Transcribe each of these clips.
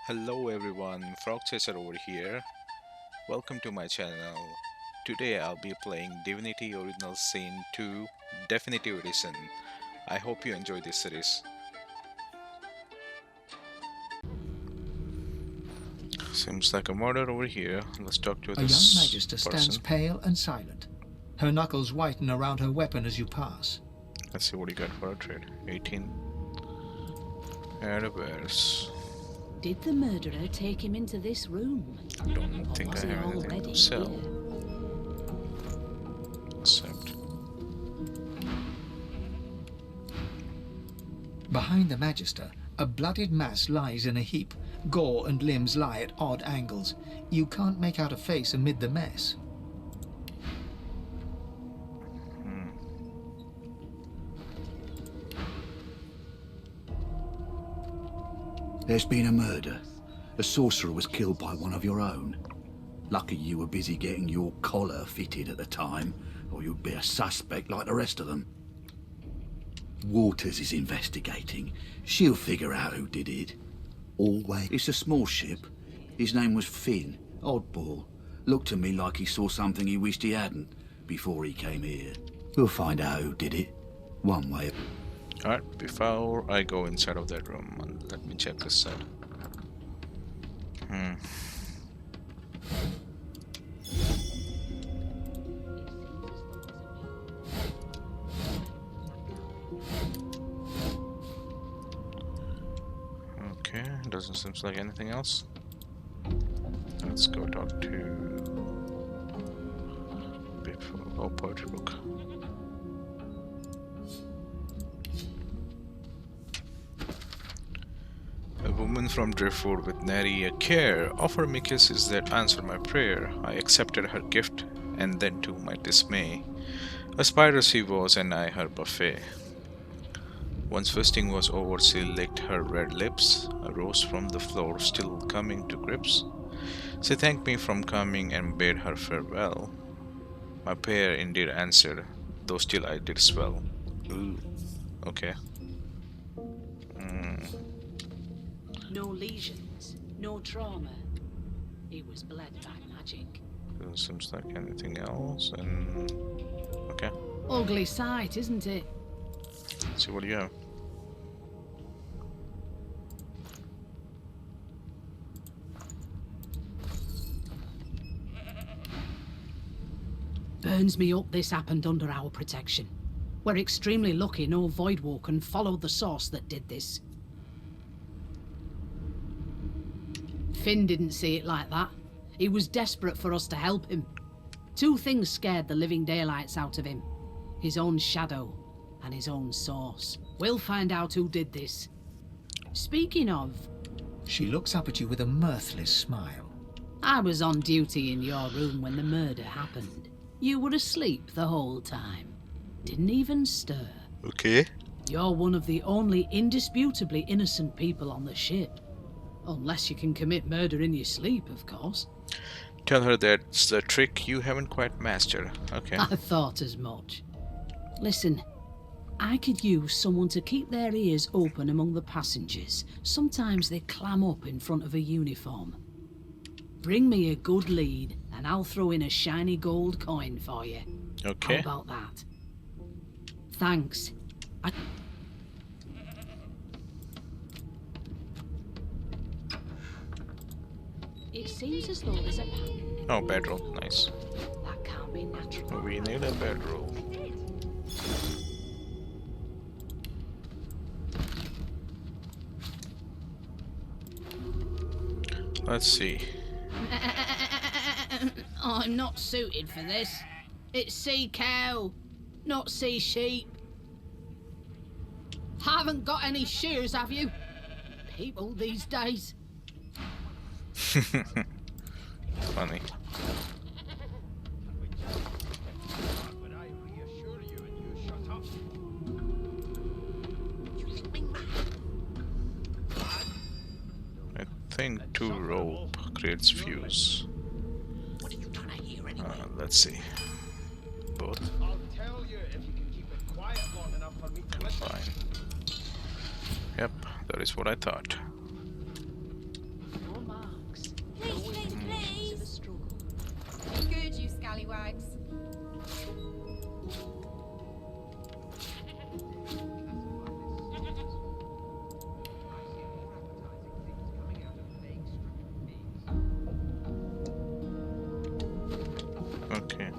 Hello everyone, Frog Chaser over here. Welcome to my channel. Today I'll be playing Divinity Original Sin 2 Definitive Edition. I hope you enjoy this series. Seems like a murder over here. Let's talk to A young this magister stands person. pale and silent. Her knuckles whiten around her weapon as you pass. Let's see what you got for a trade. 18. And a bears. Did the murderer take him into this room? Don't Or think was I he have anything already to sell. here? Except Behind the magister, a bloodied mass lies in a heap. Gore and limbs lie at odd angles. You can't make out a face amid the mess. There's been a murder. A sorcerer was killed by one of your own. Lucky you were busy getting your collar fitted at the time, or you'd be a suspect like the rest of them. Waters is investigating. She'll figure out who did it. Always. It's a small ship. His name was Finn. Oddball. Looked to me like he saw something he wished he hadn't before he came here. We'll find out who did it. One way. alright, before I go inside of that room, let me check this side. Okay, doesn't seem like anything else. Let's go talk to poetry book. A woman from Driftwood with nary a care offered me kisses that answered my prayer. I accepted her gift, and then to my dismay, a spider she was and I her buffet. Once feasting was over, she licked her red lips, arose from the floor, still coming to grips. She thanked me from coming and bade her farewell. My prayer indeed answered, though still I did swell. Ooh, okay. No lesions, no trauma. He was bled by magic. Doesn't seem like anything else, and okay. Ugly sight, isn't it? Let's see what do you have. Burns me up this happened under our protection. We're extremely lucky no Voidwoken followed the source that did this. Finn didn't see it like that. He was desperate for us to help him. Two things scared the living daylights out of him. His own shadow and his own source. We'll find out who did this. Speaking of, She looks up at you with a mirthless smile. I was on duty in your room when the murder happened. You were asleep the whole time. Didn't even stir. Okay. You're one of the only indisputably innocent people on the ship. Unless you can commit murder in your sleep, of course. Tell her that's the trick you haven't quite mastered. Okay. I thought as much. Listen, I could use someone to keep their ears open among the passengers. Sometimes they clam up in front of a uniform. Bring me a good lead, and I'll throw in a shiny gold coin for you. Okay. How about that? Thanks. It seems as though there's a pattern. Oh, bedroll. Nice. That can't be natural. We need a bedroll. Let's see. I'm not suited for this. It's sea cow, not sea sheep. Haven't got any shoes, have you? People these days. Funny. I think 2 rope creates fuse. Let's see. Both. I'll tell you if you can keep it quiet long enough for me to listen. Fine. Yep, that is what I thought. Okay.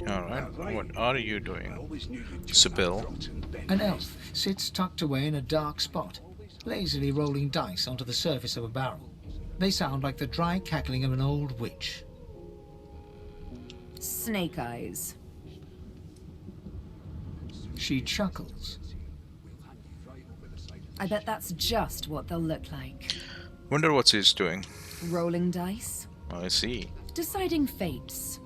Alright, what are you doing, Sibyl? An elf sits tucked away in a dark spot, lazily rolling dice onto the surface of a barrel. They sound like the dry cackling of an old witch. Snake eyes. She chuckles. I bet that's just what they'll look like. Wonder what he's doing. Rolling dice. I see. Deciding fates.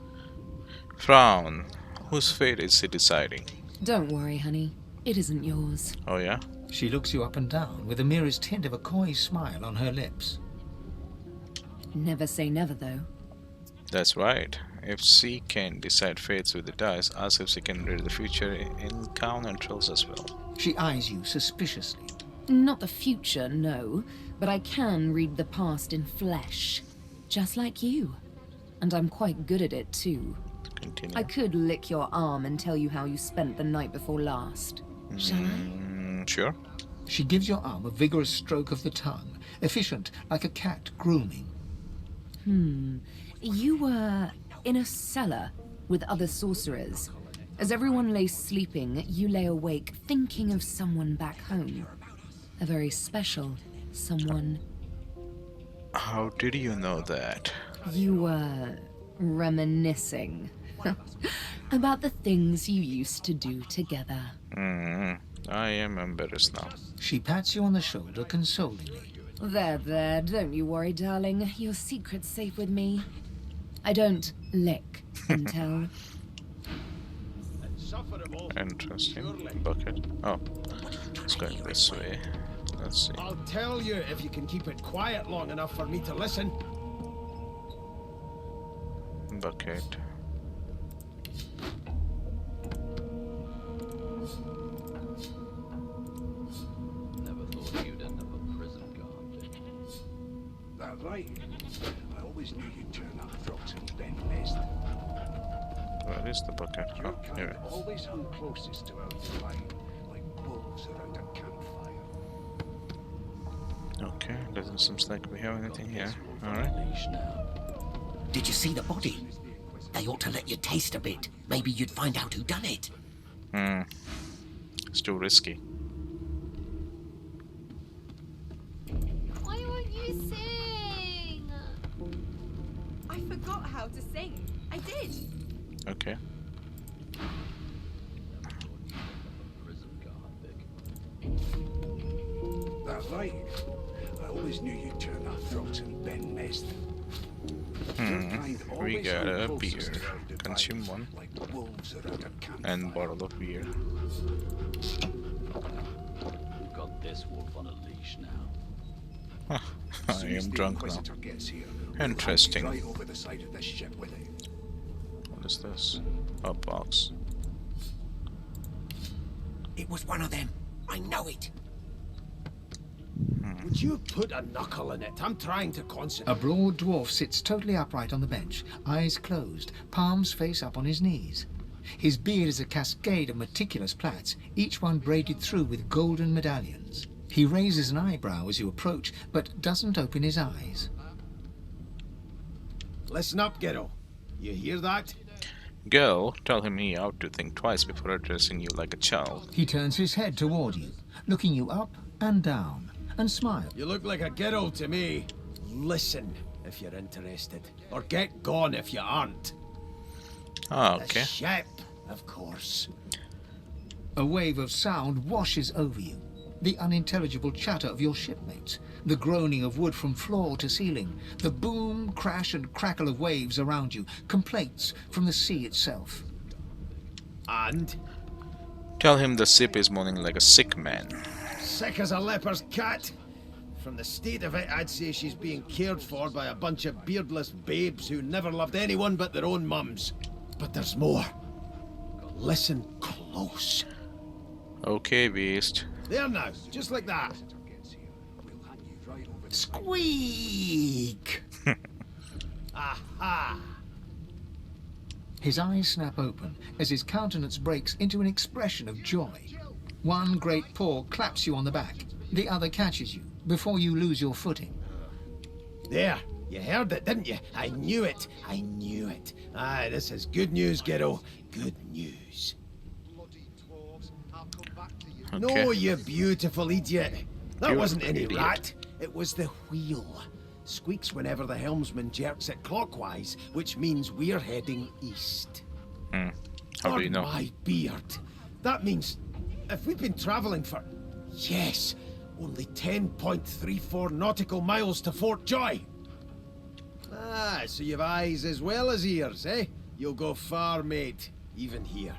Frown. Whose fate is he deciding? Don't worry, honey. It isn't yours. Oh yeah? She looks you up and down with the merest hint of a coy smile on her lips. Never say never, though. That's right. If she can decide fates with the dice, ask if she can read the future in counters as well. She eyes you suspiciously. Not the future, no. But I can read the past in flesh. Just like you. And I'm quite good at it, too. Continue. I could lick your arm and tell you how you spent the night before last. Shall I? Sure. She gives your arm a vigorous stroke of the tongue, efficient like a cat grooming. You were in a cellar with other sorcerers. As everyone lay sleeping, you lay awake thinking of someone back home. A very special someone. How did you know that? You were reminiscing about the things you used to do together. I am embarrassed now. She pats you on the shoulder consolingly. There, don't you worry, darling. Your secret's safe with me. I don't lick and tell. Interesting. Bucket. Oh, it's going this way. Let's see. I'll tell you if you can keep it quiet long enough for me to listen. Bucket. Never thought you'd end up a prison guard. That right? I always knew you'd turn up frogs and bend nest. Where is the bucket? Oh, here. Always hung closest to our line, like wolves around a campfire. Okay, doesn't seem like we have anything here. Alright. Did you see the body? They ought to let you taste a bit. Maybe you'd find out who done it. It's too risky. Why won't you sing? I forgot how to sing. I did. Okay. That right? I always knew you'd turn up frogs and bend nest. We got a beer. Consume one. And bottle of beer. Got this wolf on a leash now. I am drunk now. Interesting. Right over the side of this ship with it. What is this? A box. It was one of them. I know it. Would you put a knuckle in it? I'm trying to concentrate. A broad dwarf sits totally upright on the bench, eyes closed, palms face up on his knees. His beard is a cascade of meticulous plaits, each one braided through with golden medallions. He raises an eyebrow as you approach, but doesn't open his eyes. Listen up, Ghetto. You hear that? Girl, tell him he ought to think twice before addressing you like a child. He turns his head toward you, looking you up and down, and smiles. You look like a ghetto to me. Listen if you're interested. Or get gone if you aren't. Ah, The okay. ship, of course. A wave of sound washes over you. The unintelligible chatter of your shipmates, the groaning of wood from floor to ceiling, the boom, crash and crackle of waves around you, complaints from the sea itself. And? Tell him the ship is moaning like a sick man. Sick as a leper's cat. From the state of it, I'd say she's being cared for by a bunch of beardless babes who never loved anyone but their own mums. But there's more. Listen close. Okay, Beast. There now, just like that. Squeak! Aha! His eyes snap open as his countenance breaks into an expression of joy. One great paw claps you on the back. The other catches you before you lose your footing. There, you heard it, didn't you? I knew it. I knew it. Aye, this is good news, kiddo. Good news. Okay. No, you beautiful idiot. That Beautiful wasn't any idiot. rat. It was the wheel. Squeaks whenever the helmsman jerks it clockwise, which means we're heading east. How do you know? My beard. That means if we've been travelling for, yes, only 10.34 nautical miles to Fort Joy. Ah, so you've eyes as well as ears, eh? You'll go far, mate, even here.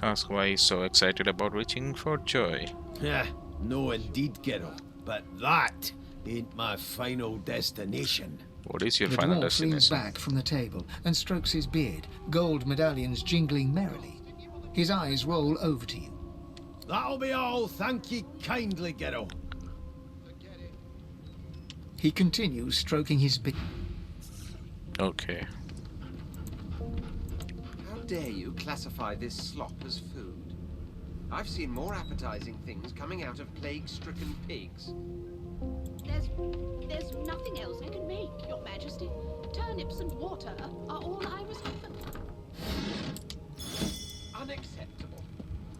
Ask why he's so excited about reaching Fort Joy. Yeah, no indeed, kiddo. But that ain't my final destination. What is your The final dwarf leans destination? back from the table and strokes his beard, gold medallions jingling merrily. His eyes roll over to you. That'll be all, thank ye kindly, kiddo. He continues stroking his beard. Okay. How dare you classify this slop as food? I've seen more appetizing things coming out of plague-stricken pigs. There's nothing else I can make, Your Majesty. Turnips and water are all I was given. Unacceptable.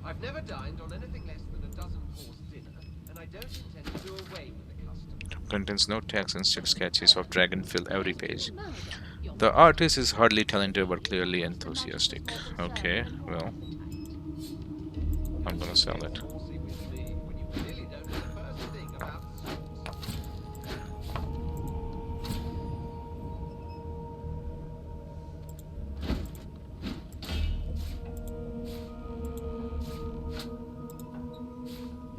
I've never dined on anything less than a dozen-course dinner, and I don't intend to do away with the custom. Contains no text, instead sketches of dragon fill every page. Murder, Your The artist is hardly talented but clearly enthusiastic. Okay, well, I'm gonna sell it. Saucy with me when you clearly don't know the first thing about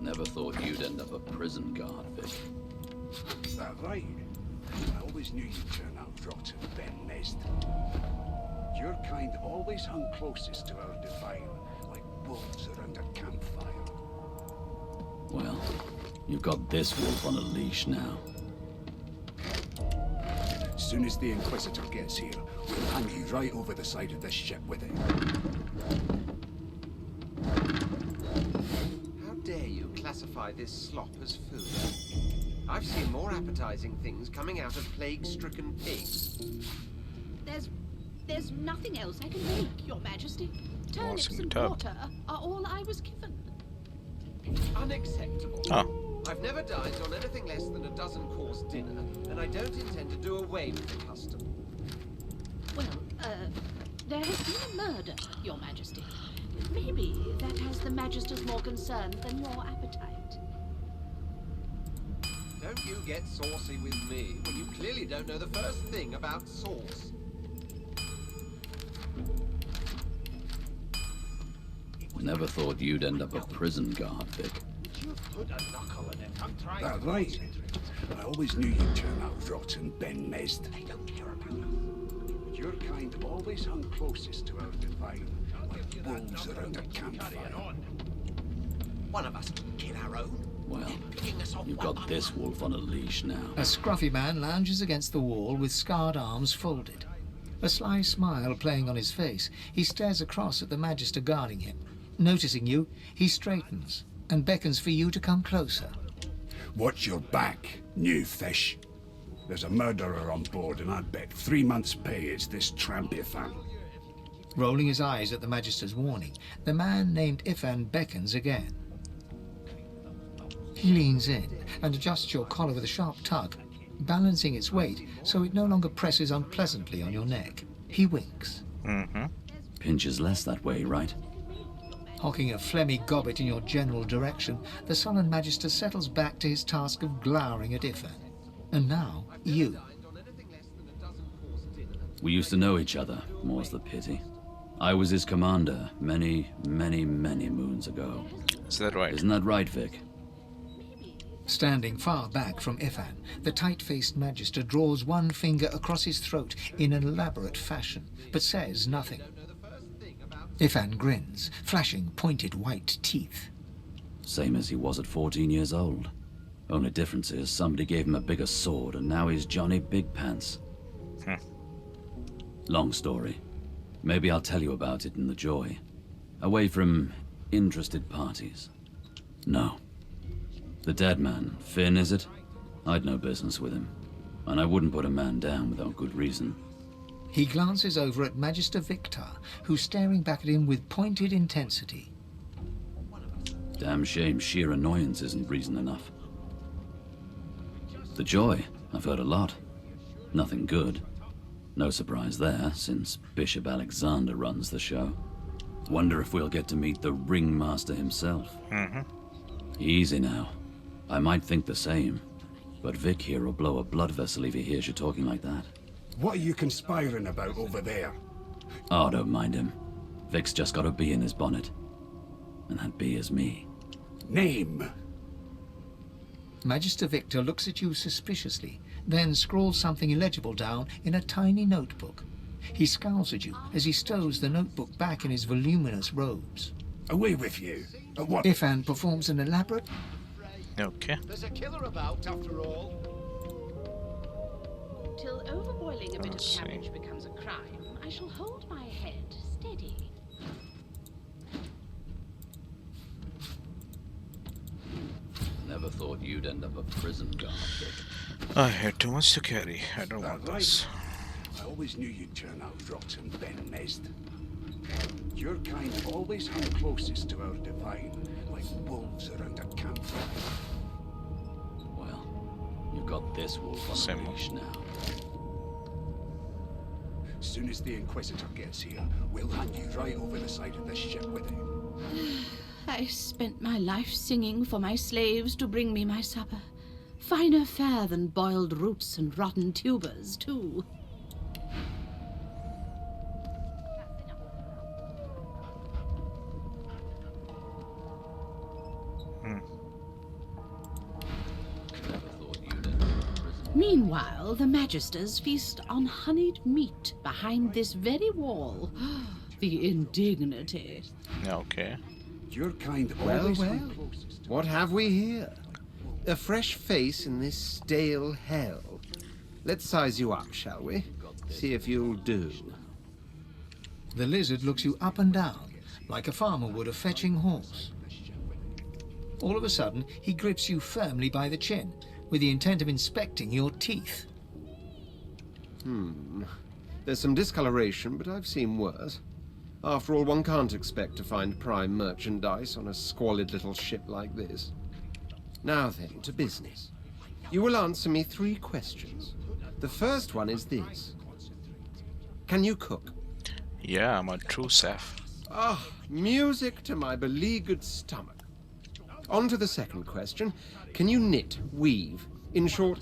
Never thought you'd end up a prison guard, Vic. Is that right? I always knew you'd turn out rotten, Ben Nest. Your kind always hung closest to our divine, like wolves around a campfire. Well, you've got this wolf on a leash now. As soon as the Inquisitor gets here, we'll hang you right over the side of this ship with him. How dare you classify this slop as food? I've seen more appetizing things coming out of plague-stricken pigs. There's nothing else I can make, Your Majesty. Turnips in the and tub. water are all I was given. Unacceptable. Oh, I've never dined on anything less than a dozen-course dinner, and I don't intend to do away with the custom. Well, there has been a murder, Your Majesty. Maybe that has the Magisters more concerned than your appetite. Don't you get saucy with me when you clearly don't know the first thing about sauce. Never thought you'd end up a prison guard, Vic. You put a knuckle in it. I'm trying That to right? I always knew you'd turn out rotten, Ben Nest. They don't care about us. Your kind always hung closest to our divine, like wolves around a campfire. One of us can kill our own. Well, Picking us off you've one got by this wolf on a leash now. A scruffy man lounges against the wall with scarred arms folded. A sly smile playing on his face, he stares across at the Magister guarding him. Noticing you, he straightens and beckons for you to come closer. Watch your back, new fish. There's a murderer on board, and I'd bet 3 months' pay it's this tramp Ifan. Rolling his eyes at the Magister's warning, the man named Ifan beckons again. He leans in and adjusts your collar with a sharp tug, balancing its weight so it no longer presses unpleasantly on your neck. He winks. Pinches less that way, right? Hocking a phlegmy gobbet in your general direction, the sullen Magister settles back to his task of glowering at Ifan. And now, you. Dined on anything less than a dozen-course dinner. We used to know each other, more's the pity. I was his commander many, many, many moons ago. is that right? Isn't that right, Vic? Standing far back from Ifan, the tight-faced magister draws one finger across his throat in an elaborate fashion, but says nothing. Ifan grins, flashing pointed white teeth. Same as he was at 14 years old. Only difference is somebody gave him a bigger sword and now he's Johnny Big Pants. Long story. Maybe I'll tell you about it in the Joy. Away from interested parties. No. The dead man, Finn, is it? I'd no business with him. And I wouldn't put a man down without good reason. He glances over at Magister Victor, who's staring back at him with pointed intensity. Damn shame sheer annoyance isn't reason enough. The Joy, I've heard a lot. Nothing good. No surprise there, since Bishop Alexander runs the show. Wonder if we'll get to meet the ringmaster himself. Easy now. I might think the same, but Vic here will blow a blood vessel if he hears you talking like that. What are you conspiring about over there? Oh, don't mind him. Vic's just got a bee in his bonnet. And that bee is me. Name? Magister Victor looks at you suspiciously, then scrawls something illegible down in a tiny notebook. He scowls at you as he stows the notebook back in his voluminous robes. Away with you. What? Ifan performs an elaborate... Okay. There's a killer about, after all. Till overboiling a bit of Let's see. cabbage becomes a crime, I shall hold my head steady. Never thought you'd end up a prison guard, Vic. I had too much to carry. I don't That want right? this. I always knew you'd turn out rotten, Ben Nest. Your kind always hung closest to our divine, like wolves around a campfire. Well, you've got this wolf on Same a leash now. Soon as the Inquisitor gets here, we'll hand you right over the side of the ship with him. I spent my life singing for my slaves to bring me my supper. Finer fare than boiled roots and rotten tubers, too. Meanwhile, the Magisters feast on honeyed meat behind this very wall. The indignity. Okay. Your kind Well, always well. hung closest to What have we here? A fresh face in this stale hell. Let's size you up, shall we? See if you'll do. The lizard looks you up and down, like a farmer would a fetching horse. All of a sudden, he grips you firmly by the chin, with the intent of inspecting your teeth. There's some discoloration, but I've seen worse. After all, one can't expect to find prime merchandise on a squalid little ship like this. Now then, to business. You will answer me 3 questions. The first one is this. Can you cook? Yeah, I'm a true chef. Ah, music to my beleaguered stomach. On to the second question. Can you knit, weave? In short,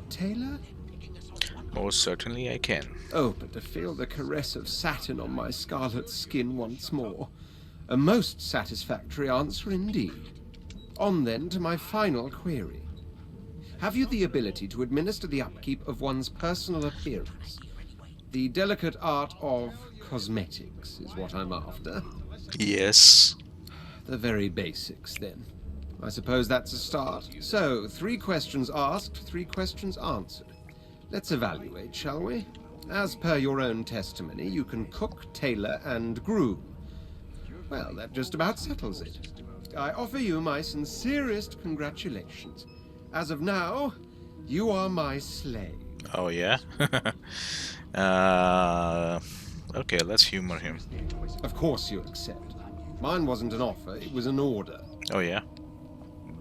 tailor? Most certainly I can. Oh, but to feel the caress of satin on my scarlet skin once more. A most satisfactory answer indeed. On then to my final query. Have you the ability to administer the upkeep of one's personal appearance? The delicate art of cosmetics is what I'm after. Yes. The very basics, then. I suppose that's a start. So, 3 questions asked, 3 questions answered. Let's evaluate, shall we? As per your own testimony, you can cook, tailor, and groom. Well, that just about settles it. I offer you my sincerest congratulations. As of now, you are my slave. Oh yeah. Okay, let's humor him. Of course you accept. Mine wasn't an offer, it was an order. Oh yeah.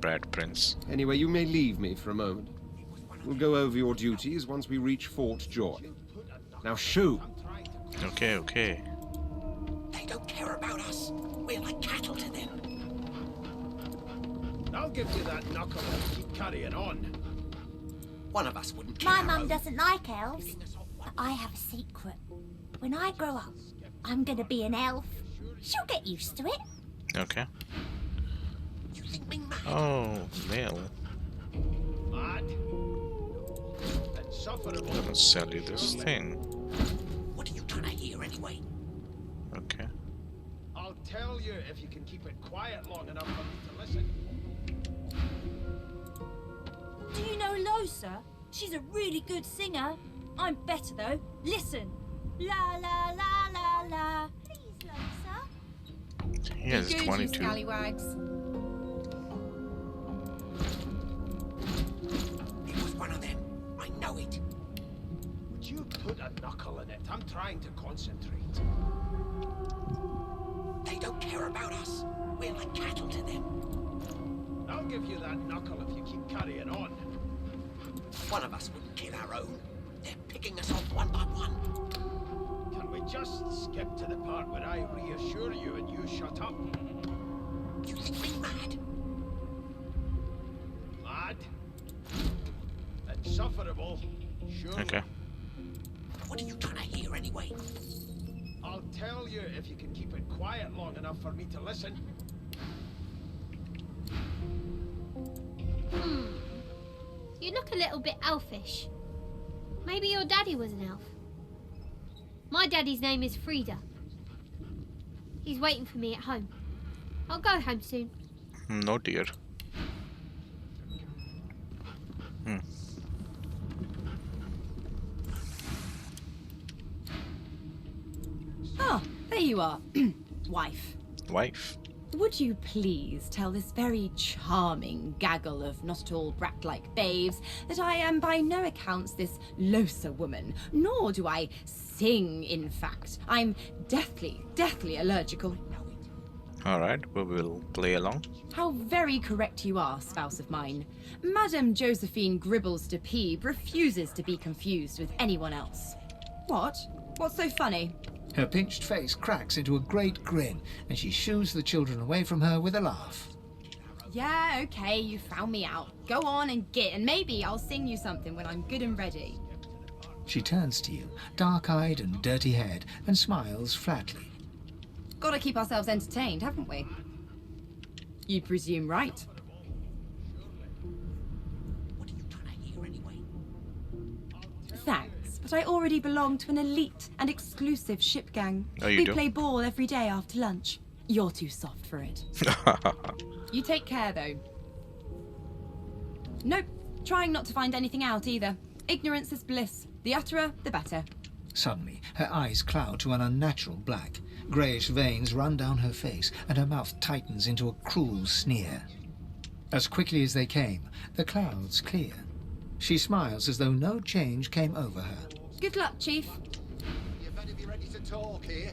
Brad Prince. Anyway, you may leave me for a moment. We'll go over your duties once we reach Fort Joy. Now shoo! Okay, okay. They don't care about us. We're like cattle to them. I'll give you that knuckle and keep carrying on. One of us wouldn't kill My our mum own. doesn't like elves, but I have a secret. When I grow up, I'm gonna be an elf. She'll get used to it. Okay. You think me mad? Oh, male. insufferable. I'm gonna sell you this thing. What are you trying to hear anyway? Okay. I'll tell you if you can keep it quiet long enough for me to listen. Do you know Losa? She's a really good singer. I'm better though. Listen. La la la la la. Please, Losa. He has 22. Scallywags. It was one of them. I know it. Would you put a knuckle in it? I'm trying to concentrate. They don't care about us. We're like cattle to them. I'll give you that knuckle if you keep carrying on. One of us wouldn't kill our own. They're picking us off one by one. Can we just skip to the part where I reassure you and you shut up? You think me mad? Mad? Insufferable? Sure. Okay. What are you trying to hear anyway? I'll tell you if you can keep it quiet long enough for me to listen. You look a little bit elfish. Maybe your daddy was an elf. My daddy's name is Frida. He's waiting for me at home. I'll go home soon. No, dear. Ah, there you are. Wife. Wife. Would you please tell this very charming gaggle of not at all brat-like babes that I am by no accounts this Losa woman, nor do I sing, in fact. I'm deathly allergical. Alright, we will play along. How very correct you are, spouse of mine. Madame Josephine Gribbles de Peeb refuses to be confused with anyone else. What? What's so funny? Her pinched face cracks into a great grin, and she shoos the children away from her with a laugh. Yeah, okay, you found me out. Go on and git, and maybe I'll sing you something when I'm good and ready. She turns to you, dark-eyed and dirty-haired, and smiles flatly. Gotta keep ourselves entertained, haven't we? You presume right. What are you trying to hear anyway? Thanks, but I already belong to an elite and exclusive ship gang. Oh, you we do? play ball every day after lunch. You're too soft for it. You take care, though. Nope, trying not to find anything out either. Ignorance is bliss. The utterer, the better. Suddenly, her eyes cloud to an unnatural black. Greyish veins run down her face, and her mouth tightens into a cruel sneer. As quickly as they came, the clouds clear. She smiles as though no change came over her. Good luck, Chief. You better be ready to talk here.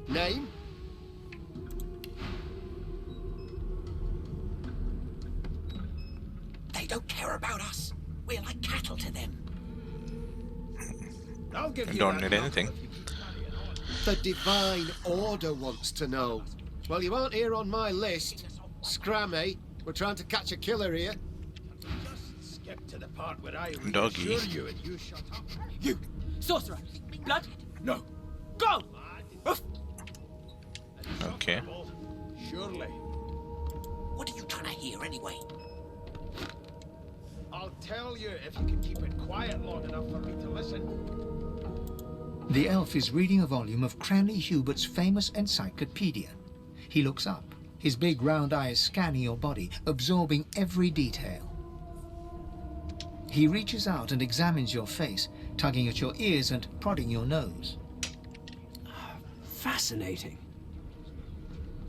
Name? They don't care about us. We're like cattle to them. I'll give I you don't that need knuckle anything. if you keep carrying on. The Divine Order wants to know. Well, you aren't here on my list. Scrammy, we're trying to catch a killer here. Just skip to the part where I Doggy. reassure you and you shut up. You! Sorcerer! Blood? No. Go! Okay. Surely. What are you trying to hear anyway? I'll tell you if you can keep it quiet long enough for me to listen. The elf is reading a volume of Cranley Hubert's famous encyclopedia. He looks up, his big round eyes scanning your body, absorbing every detail. He reaches out and examines your face, tugging at your ears and prodding your nose. Fascinating.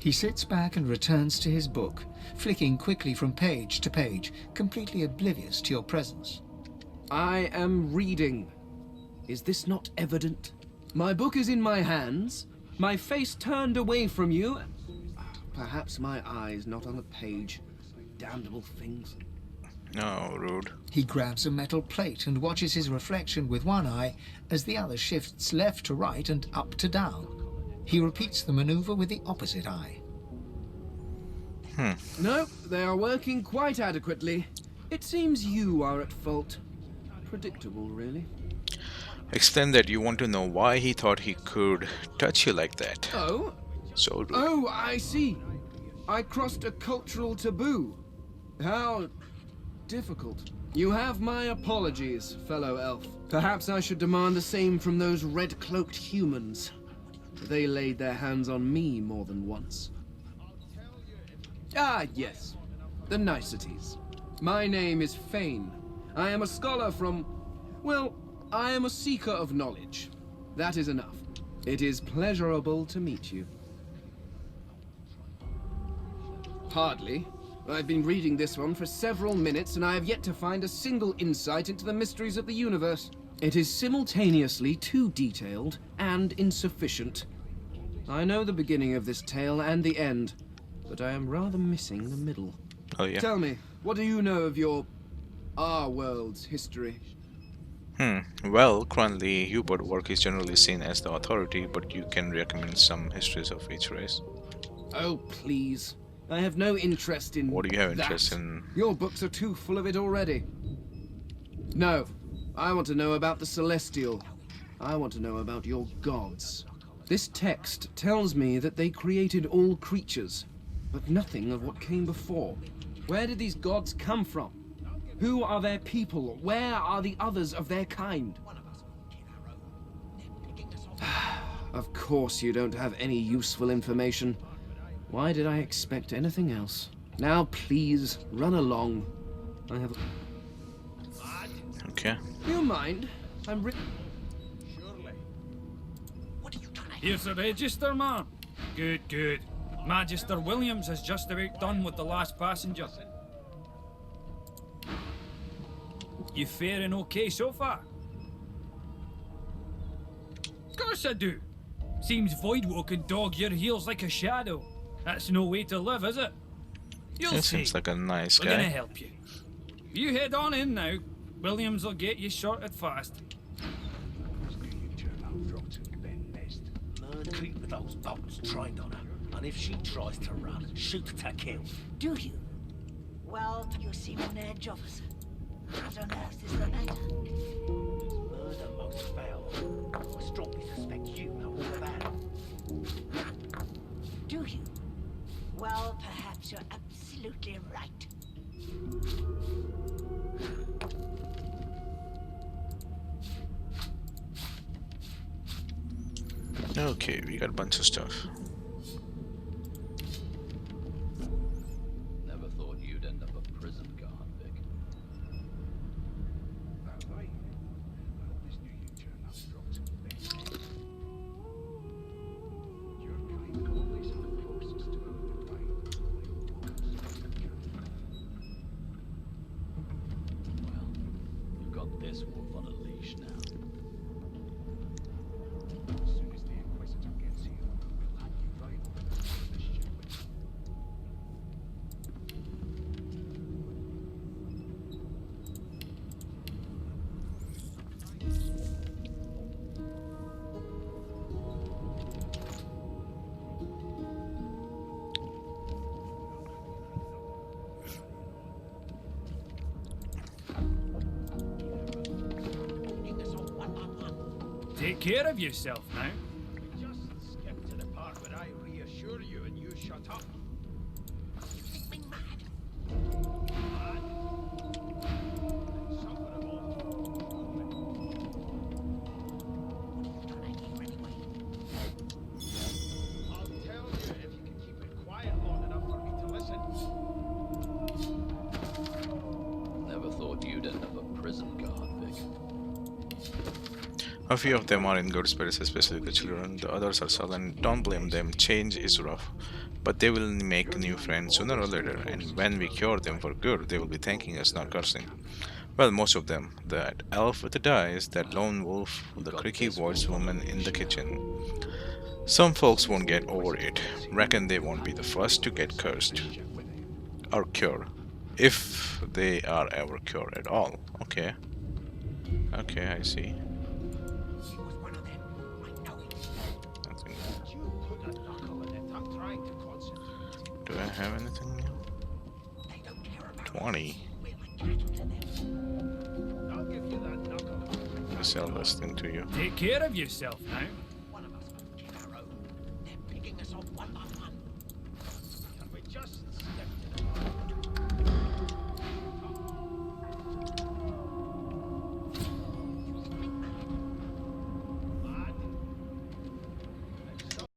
He sits back and returns to his book, flicking quickly from page to page, completely oblivious to your presence. I am reading. Is this not evident? My book is in my hands, my face turned away from you. Perhaps my eyes not on the page. Damnable things. No, rude. He grabs a metal plate and watches his reflection with one eye as the other shifts left to right and up to down. He repeats the maneuver with the opposite eye. No, they are working quite adequately. It seems you are at fault. Predictable, really. Explain that you want to know why he thought he could touch you like that. Oh, So do. Oh, I see. I crossed a cultural taboo. How difficult. You have my apologies, fellow elf. Perhaps I should demand the same from those red-cloaked humans. They laid their hands on me more than once. Ah, yes. The niceties. My name is Fane. I am a scholar from... well, I am a seeker of knowledge. That is enough. It is pleasurable to meet you. Hardly. I've been reading this one for several minutes, and I have yet to find a single insight into the mysteries of the universe. It is simultaneously too detailed and insufficient. I know the beginning of this tale and the end, but I am rather missing the middle. Oh, yeah. Tell me, what do you know of our world's history? Well, currently Hubert work is generally seen as the authority, but you can recommend some histories of each race. Oh, please. I have no interest in What do you have that. interest in? Your books are too full of it already. No. I want to know about the Celestial. I want to know about your gods. This text tells me that they created all creatures, but nothing of what came before. Where did these gods come from? Who are their people? Where are the others of their kind? Of course you don't have any useful information. Why did I expect anything else? Now please, run along. I have... Okay. You mind? I'm Here's the register, man. Good, good. Magister Williams is just about done with the last passenger. You faring okay so far? Of course I do. Seems Voidwalk can dog your heels like a shadow. That's no way to live, is it? You'll He see. seems like a nice We're gonna guy. help you. You head on in now. Williams will get you sorted fast. Keep those bolts trained on her, and if she tries to run, shoot to kill. Do you? Well, you seem on edge, officer. What on earth is the matter? Murder most foul. I strongly suspect you know all about it. Do you? Well, perhaps you're absolutely right. Okay, we got a bunch of stuff. Never thought you'd end up a prison guard, Vic. That's right. I always knew you'd turn up strong to the Your kind always are the closest to our divine, Well, you've got this wolf on a leash now. As soon as the Inquisitor gets here, we'll have you right over the ship. Take care of yourself now. Just skip to the part where I reassure you and you shut up. You think me mad? I'll tell you if you can keep it quiet long enough for me to listen. Never thought you'd end up a prison guard, Vic. A few of them are in good spirits, especially the children. The others are sullen. Don't blame them. Change is rough. But they will make new friends sooner or later, and when we cure them for good, they will be thanking us, not cursing. Well, most of them. That elf with the dice, that lone wolf, the creaky voiced woman in the kitchen. Some folks won't get over it. Reckon they won't be the first to get cursed. Or cured. If they are ever cured at all. Okay. Okay, I see. Do I have anything new? 20. I sell this thing to you. Take care of yourself now. They're picking us off